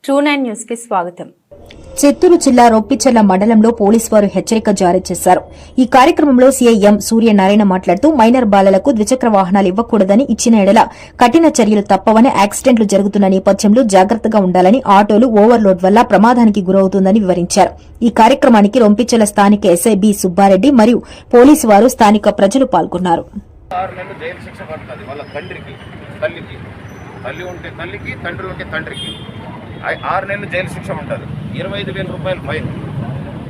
ట్రూ9 news కి స్వాగతం. చిత్తూరు జిల్లా రొప్పిచెర్ల మండలంలో పోలీసు వారు హెచ్చరిక జారీ చేశారు. ఈ కార్యక్రమంలో సీఐఎం సూర్యనారాయణ మాట్లాడుతూ మైనర్ బాలలకు ద్విచక్ర వాహనాలు ఇవ్వకూడదని, ఇచ్చిన ఎడల కఠిన చర్యలు తప్పవని, యాక్సిడెంట్లు జరుగుతున్న నేపథ్యంలో జాగ్రత్తగా ఉండాలని, ఆటోలు ఓవర్లోడ్ వల్ల ప్రమాదానికి గురవుతుందని వివరించారు. ఈ కార్యక్రమానికి రొంపిచెర్ల స్థానిక ఎస్ఐ బి సుబ్బారెడ్డి మరియు పోలీసు వారు, స్థానిక ప్రజలు పాల్గొన్నారు. తండ్రి ఉంటే తండ్రికి 6 నెలలు జైలు శిక్ష ఉంటుంది. 25,000 రూపాయలు ఫైన్.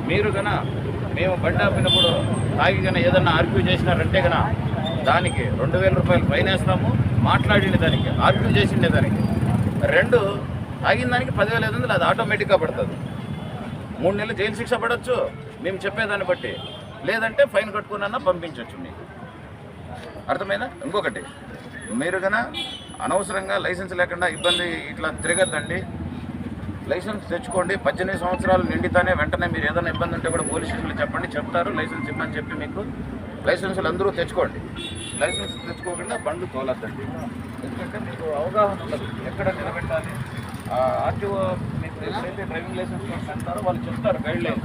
మీరు కన్నా మేము బండి ఆపినప్పుడు తాగి కన్నా ఏదన్నా ఆర్గ్యూ చేసినారంటే కన్నా దానికి 2,000 రూపాయలు ఫైన్ వేస్తాము. మాట్లాడిన దానికి, ఆర్గ్యూ చేసిండే దానికి 2 తాగిన దానికి 10,500 అది ఆటోమేటిక్గా పడుతుంది. 3 నెలలు జైలు శిక్ష పడవచ్చు మేము చెప్పేదాన్ని బట్టి, లేదంటే ఫైన్ కట్టుకున్నా పంపించవచ్చు మీకు. అర్థమైనా? ఇంకొకటి, మీరు కన్నా అనవసరంగా లైసెన్స్ లేకుండా ఇబ్బంది ఇట్లా తిరగద్దండి. లైసెన్స్ తెచ్చుకోండి. 18 సంవత్సరాలు నిండితేనే వెంటనే మీరు ఏదైనా ఇబ్బంది ఉంటే కూడా పోలీస్ స్టేషన్లో చెప్పండి, చెప్తారు. లైసెన్స్ ఇవ్వని చెప్పి మీకు లైసెన్సులు అందరూ తెచ్చుకోండి. లైసెన్స్ తెచ్చుకోకుండా బండ్లు తోలద్దండి. ఎందుకంటే మీకు అవగాహన ఉండదు ఎక్కడ నిలబెట్టాలి. ఆర్టీఓ మీకు ఏదైతే డ్రైవింగ్ లైసెన్స్ అంటారో వాళ్ళు చెప్తారు గైడ్ లైన్.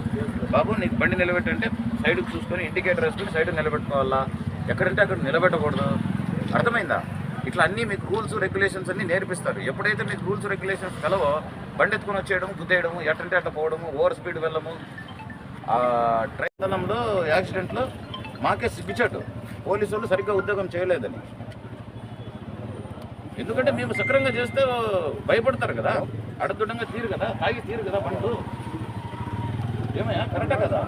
బాబు నీకు బండి నిలబెట్టంటే సైడ్కి చూసుకొని ఇండికేటర్ వేసుకొని సైడ్ నిలబెట్టుకోవాలా, ఎక్కడంటే అక్కడ నిలబెట్టకూడదు. అర్థమైందా? ఇట్లా అన్నీ మీకు రూల్స్ రెగ్యులేషన్స్ అన్నీ నేర్పిస్తారు. ఎప్పుడైతే మీకు రూల్స్ రెగ్యులేషన్స్ కలవో బండి ఎత్తుకొని వచ్చేయడం, గుద్దేయడము, ఎట్టంటే అట్ట పోవడము, ఓవర్ స్పీడ్ వెళ్ళము, ట్రైన్లో యాక్సిడెంట్లో మాకే సిగ్గుచాటు పోలీసు వాళ్ళు సరిగ్గా ఉద్యోగం చేయలేదని. ఎందుకంటే మేము సక్రంగా చేస్తే భయపడతారు కదా, అడగొడ్డంగా తీరు కదా, తాగి తీరు కదా బండ్లు. ఏమయ్యా కరెక్టే కదా?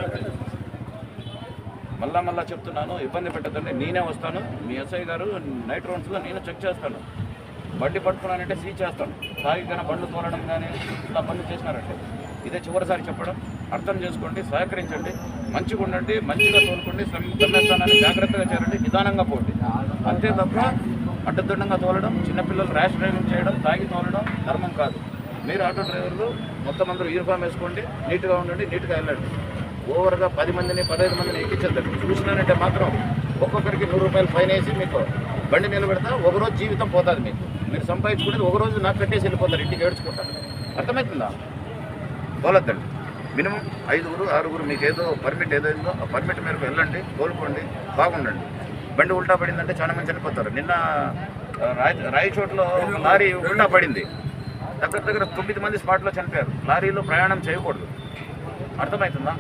మళ్ళా చెప్తున్నాను, ఇబ్బంది పెట్టద్దండి. నేనే వస్తాను, మీ ఎస్ఐ గారు నైట్ రౌండ్స్లో నేను చెక్ చేస్తాను. బండి పట్టుకున్నానంటే సీజ్ చేస్తాను. తాగి కానీ బండ్లు తోలడం కానీ ఇలా బండ్లు చేసినారంటే ఇదే చివరిసారి చెప్పడం. అర్థం చేసుకోండి, సహకరించండి, మంచిగా ఉండండి, మంచిగా తోలుకోండి, గమ్యస్థానాన్ని జాగ్రత్తగా చేరండి, నిదానంగా పోండి. అంతే తప్ప అడ్డదొడ్డంగా తోలడం, చిన్నపిల్లలు ర్యాష్ డ్రైవింగ్ చేయడం, తాగి తోలడం ధర్మం కాదు. మీరు ఆటో డ్రైవర్లు మొత్తం అందరూ యూనిఫామ్ వేసుకోండి, నీట్గా ఉండండి, నీట్గా వెళ్ళండి. ఓవర్గా 10 మందిని 15 మందిని ఎక్కించద్దండి. చూసినారంటే మాత్రం ఒక్కొక్కరికి 100 రూపాయలు ఫైన్ వేసి మీకు బండి నిలబెడతా. ఒకరోజు జీవితం పోతుంది మీకు. మీరు సంపాదించుకునేది ఒకరోజు నాకు కట్టేసి వెళ్ళిపోతారు, ఇంటికి ఏడ్చుకుంటారు. అర్థమవుతుందా? తోలద్దండి. మినిమం 5, 6 మీకు ఏదో పర్మిట్ ఏదైందో ఆ పర్మిట్ మేరకు వెళ్ళండి, తోలుకోండి, బాగుండండి. బండి ఉల్టా పడిందంటే చాలా మంది చనిపోతారు. నిన్న రాయచోట్లో లారీ ఉల్టా పడింది, దగ్గర 9 మంది స్పాట్లో చనిపోయారు. లారీలో ప్రయాణం చేయకూడదు. అర్థమవుతుందా?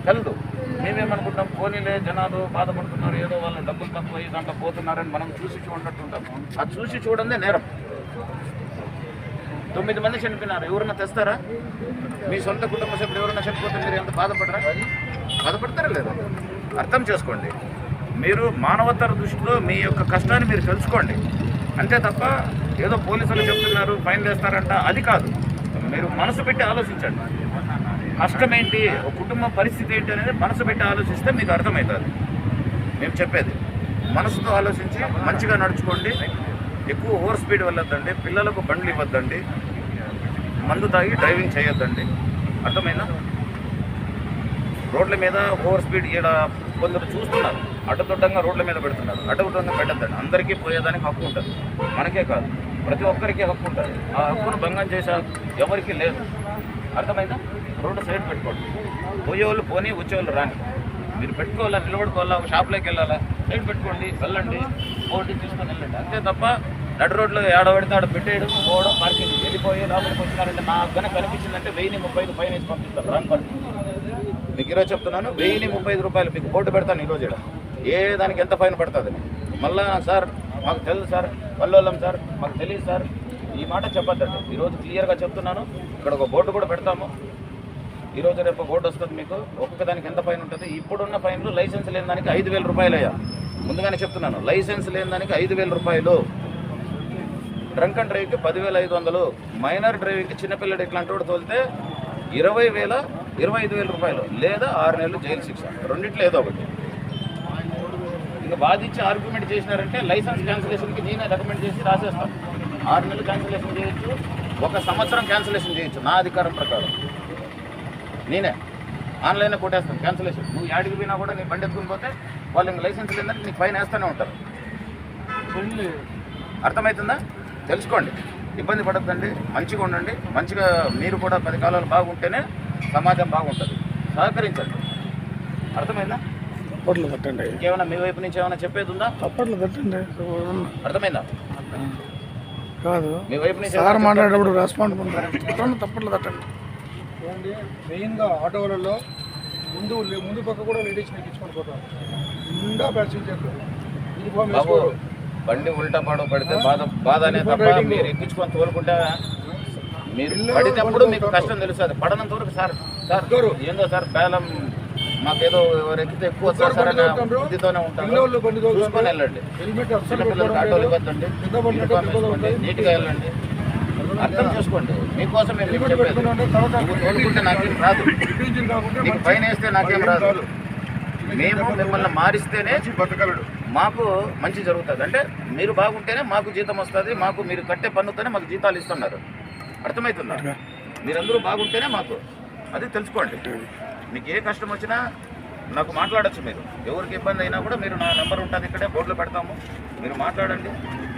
తెలదు. మేమేమనుకుంటాం, పోనీలే జనాలు బాధపడుతున్నారు, ఏదో వాళ్ళు డబ్బులు తక్కువ దాంట్లో పోతున్నారని మనం చూసి చూడట్టుకుంటాం. ఆ చూసి చూడందే నేరం. 9 మంది చనిపోయినారు. ఎవరన్నా తెస్తారా? మీ సొంత కుటుంబ సభ్యులు ఎవరన్నా చనిపోతే మీరు ఎంత బాధపడరా? బాధపడతారా లేదా? అర్థం చేసుకోండి. మీరు మానవతర దృష్టిలో మీ యొక్క కష్టాన్ని మీరు తెలుసుకోండి. అంతే తప్ప ఏదో పోలీసులు చెప్తున్నారు ఫైన్ వేస్తారంట అది కాదు. మీరు మనసు పెట్టి ఆలోచించండి. కష్టం ఏంటి, ఒక కుటుంబ పరిస్థితి ఏంటి అనేది మనసు పెట్టి ఆలోచిస్తే మీకు అర్థమవుతుంది. మేము చెప్పేది మనసుతో ఆలోచించి మంచిగా నడుచుకోండి. ఎక్కువ ఓవర్ స్పీడ్ వెళ్ళొద్దండి, పిల్లలకు బండ్లు ఇవ్వద్దండి, మందు తాగి డ్రైవింగ్ చేయొద్దండి. అర్థమైనా? రోడ్ల మీద ఓవర్ స్పీడ్ ఇక్కడ కొందరు చూస్తున్నారు, అడ్డదొడ్డంగా రోడ్ల మీద పెడుతున్నారు. అడ్డదొడ్డంగా పెట్టద్దండి. అందరికీ పోయేదానికి హక్కు ఉంటుంది, మనకే కాదు ప్రతి ఒక్కరికి హక్కు ఉంటుంది. ఆ హక్కును భంగం చేసే ఎవరికి లేదు. అర్థమైందా? రోడ్డు సైడ్ పెట్టుకోండి. పోయేవాళ్ళు పోనీ, వచ్చేవాళ్ళు రాని. మీరు పెట్టుకోవాలా, నిలబడుకోవాలా, ఒక షాప్లోకి వెళ్ళాలా, సైడ్ పెట్టుకోండి, వెళ్ళండి, బోర్డు తీసుకొని వెళ్ళండి. అంతే తప్ప నడు రోడ్లో ఏడబడితే ఆడ పెట్టేయడం, పోవడం, పార్కింగ్ వెళ్ళిపోయి లోపలికి వచ్చినారంటే నాకు కనుక కనిపించిందంటే 1035 ఫైన్ వేసి పంపిస్తారు. Wrong parking. మీకు ఈరోజు చెప్తున్నాను, 1035 రూపాయలు మీకు బోర్డు పెడతాను ఈరోజు. ఏ దానికి ఎంత ఫైన్ పడుతుంది? మళ్ళా సార్ మాకు తెలుసు సార్, వల్లోళ్ళం సార్, మాకు తెలియదు సార్, ఈ మాట చెప్పొద్దండి. ఈరోజు క్లియర్గా చెప్తున్నాను. ఇక్కడ ఒక బోర్డు కూడా పెడతాము. ఈరోజు రేపు బోర్డు వస్తుంది మీకు. ఒక్కొక్క దానికి ఎంత ఫైన్ ఉంటుంది? ఇప్పుడున్న ఫైన్లు లైసెన్స్ లేని దానికి 5,000 రూపాయలు అయ్యా. ముందుగానే చెప్తున్నాను, లైసెన్స్ లేని దానికి 5,000 రూపాయలు. డ్రంక్ అండ్ డ్రైవ్కి 10,500. మైనర్ డ్రైవింగ్కి చిన్నపిల్లడు ఇట్లాంటి వాడు తోలితే 25,000 రూపాయలు, లేదా 6 నెలలు జైలు శిక్ష. రెండిట్లో ఏదో ఒకటి. ఇంకా వాదించి ఆర్గ్యుమెంట్ చేసినారంటే లైసెన్స్ క్యాన్సిలేషన్కి నేనే రికమెండ్ చేసి రాసేస్తాను. 6 నెలలు క్యాన్సిలేషన్ చేయొచ్చు, 1 సంవత్సరం క్యాన్సిలేషన్ చేయొచ్చు. నా అధికారం ప్రకారం నేనే ఆన్లైన్లో కొట్టేస్తాను క్యాన్సిలేషన్. నువ్వు యాడికి పోయినా కూడా నీ బండి ఎత్తుకుని పోతే వాళ్ళు ఇంకా లైసెన్స్ లేదంటే నీకు ఫైన్ వేస్తూనే ఉంటారు. అర్థమవుతుందా? తెలుసుకోండి. ఇబ్బంది పడద్దండి, మంచిగా ఉండండి. మంచిగా మీరు కూడా 10 కాలాలు బాగుంటేనే సమాజం బాగుంటుంది. సహకరించండి. అర్థమైందా? తప్పట్లు పెట్టండి, ఇంకేమైనా మీ వైపు నుంచి ఏమైనా చెప్పేది ఉందా? తప్పట్లు పెట్టండి. అర్థమైందా? కాదు, మీ వైపు నుంచి సార్ మాట్లాడేటప్పుడు రెస్పాండ్ ఉంటారు. తప్పట్లు పెట్టండి. మెయిన్గా ఆటోలలో ముందు పక్క కూడా లేడీస్ ఎక్కించుకొని పోతారు. నిండా ప్యాసింజర్లు యూనిఫామ్ బాబు, వేసుకోరు. బండి ఉల్టా పాడు పడితే బాధ అనే తప్ప మీరు ఎక్కించుకొని తోలుకుంటా మీరు పడినప్పుడు మీకు కష్టం తెలుస్తుంది. పడనంత వరకు సార్ ఏందో సార్ బేలం మాకేదో ఎక్కితే ఎక్కువ వస్తుంది సార్ అనే బుద్ధితోనే ఉంటారు. పిల్లోళ్ళు బండి చూసుకొని వెళ్ళండి. హెల్మెట్ అస్సలు చిన్నపిల్లలకి ఆటోలు ఇవ్వద్దండి, యూనిఫామ్ వేసుకోండి, నీట్గా వెళ్ళండి. అర్థం చేసుకోండి. మీకోసం మేము మీకు చెప్పేది. నువ్వు తోలుకుంటే నాకేం రాదు, నీకు పైన వేస్తే నాకేం రాదు. మేము మిమ్మల్ని మారిస్తేనే బతకలడు. మాకు మంచి జరుగుతుంది. అంటే మీరు బాగుంటేనే మాకు జీతం వస్తుంది. మాకు మీరు కట్టే పన్నుతోనే మాకు జీతాలు ఇస్తున్నారు. అర్థమవుతుందా? మీరందరూ బాగుంటేనే మాకు అది తెలుసుకోండి. మీకు ఏ కష్టం వచ్చినా నాకు మాట్లాడచ్చు. మీరు ఎవరికి ఇబ్బంది అయినా కూడా మీరు నా నెంబర్ ఉంటుంది, ఇక్కడే బోర్డులో పెడతాము. మీరు మాట్లాడండి.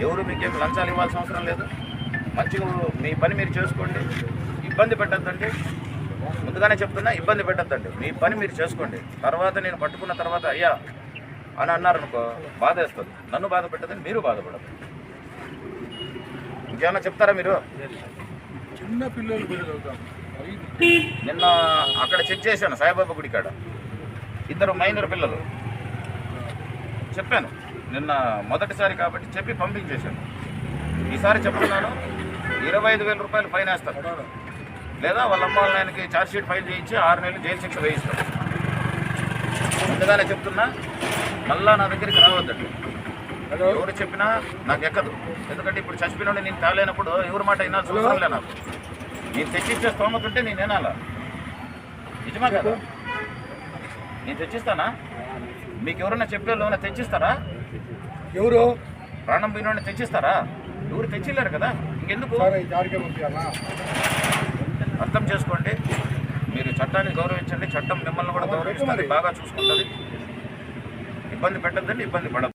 ఎవరు మీకేం లంచాలు ఇవ్వాల్సిన అవసరం లేదు. మంచిగా మీ పని మీరు చేసుకోండి. ఇబ్బంది పెట్టద్దండి. ముందుగానే చెప్తున్నా, ఇబ్బంది పెట్టద్దండి. మీ పని మీరు చేసుకోండి. తర్వాత నేను పట్టుకున్న తర్వాత అయ్యా అని అన్నారనుకో బాధ వేస్తుంది. నన్ను బాధ పెట్టదని మీరు బాధపడదు. ఇంకేమన్నా చెప్తారా మీరు? చిన్న పిల్లలు కూడా చదువుతాం. నిన్న అక్కడ చెక్ చేశాను, సాయిబాబా గుడి కాడ 2 మైనర్ పిల్లలు. చెప్పాను నిన్న, మొదటిసారి కాబట్టి చెప్పి పంపించేశాను. ఈసారి చెప్తున్నాను, 25,000 రూపాయలు ఫైన్ వేస్తాను, లేదా వాళ్ళ అమ్మ వాళ్ళ ఆయనకి ఛార్జ్షీట్ ఫైల్ చేయించి 6 నెలలు జైలు శిక్ష వేయిస్తాను. ముందుగానే చెప్తున్నా, మళ్ళా నా దగ్గరికి రావద్దండి. ఎవరు చెప్పినా నాకు ఎక్కదు. ఎందుకంటే ఇప్పుడు చచ్చిపోయిన నేను తేలేనప్పుడు ఎవరి మాట అయినా అవసరం లే. నాకు నేను తెచ్చిచ్చే స్తోమత ఉంటే నేను వినాలా? నిజమా కదా? నేను తెచ్చిస్తానా? మీకు ఎవరన్నా చెప్పేవాళ్ళు తెచ్చిస్తారా? ఎవరు ప్రాణం పోయిన తెచ్చిస్తారా? ఎవరు తెచ్చిలేరు కదా, ఇంకెందుకు? అర్థం చేసుకోండి. మీరు చట్టాన్ని గౌరవించండి. చట్టం మిమ్మల్ని కూడా గౌరవిస్తుంది, బాగా చూసుకుంటుంది. ఇబ్బంది పెట్టద్దండి, ఇబ్బంది పడద్దు.